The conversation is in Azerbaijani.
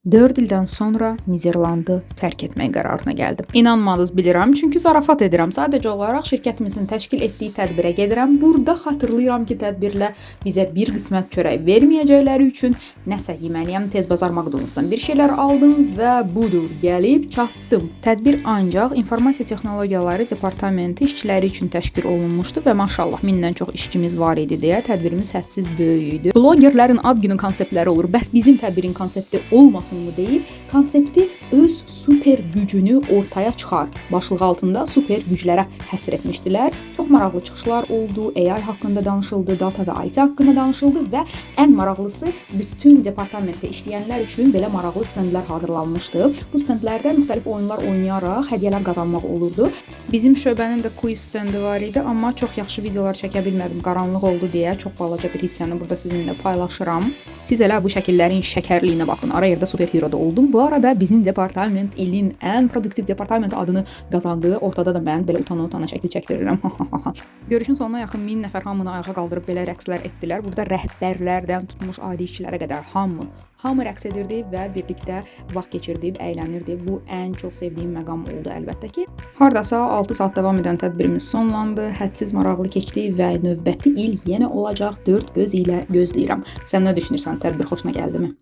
4 ildən sonra Niderlandı tərk etmək qərarına gəldim. İnanmadınız bilirəm, çünki zarafat edirəm. Sadəcə olaraq şirkətimizin təşkil etdiyi tədbirə gedirəm. Burada xatırlayıram ki, tədbirlə bizə bir qismət çörək verməyəcəkləri üçün nəsə yeməliyəm. Tez bazar McDonald's-dan bir şeylər aldım və budur, gəlib çatdım. Tədbir ancaq informasiya texnologiyaları departamenti işçiləri üçün təşkil olunmuşdu və maşallah 1000-dən çox işçimiz var idi deyə tədbirimiz hədsiz böyük idi. Blogerlərin ad günü konseptləri olur. Bəs bizim tədbirin konsepti olmasın mı deyil, konsepti öz super gücünü ortaya çıxar başlığı altında super güclərə həsr etmişdilər. Çox maraqlı çıxışlar oldu, AI haqqında danışıldı, data və IT haqqında danışıldı və ən maraqlısı bütün departamentdə işləyənlər üçün belə maraqlı stendlər hazırlanmışdı. Bu stendlərdə müxtəlif oyunlar oynayaraq hədiyyələr qazanmaq olurdu. Bizim şöbənin də quiz stendi var idi, amma çox yaxşı videolar çəkə bilmədim, qaranlıq oldu deyə çox balaca bir hissəni burada sizinlə paylaşıram. Siz elə bu şəkillərin şəkərliyinə baxın. Ara yerdə superhero da oldum. Bu arada bizim departament ilin ən produktiv departament adını qazandığı ortada da mən belə utana-utana şəkil çəkdirirəm. Görüşün sonuna yaxın 1000 nəfər hamını ayağa qaldırıb belə rəqslər etdilər. Burada rəhbərlərdən tutmuş adi işçilərə qədər hamı rəqs edirdi və birlikdə vaxt keçirdi, əylənirdi. Bu ən çox sevdiyim məqam oldu əlbəttə ki. Hardasa 6 saat davam edən tədbirimiz sonlandı. Hədsiz maraqlı keçdi və növbəti il yenə olacaq. 4 göz ilə gözləyirəm. Sən nə düşünürsən? Tədbir xoşuna gəldimi?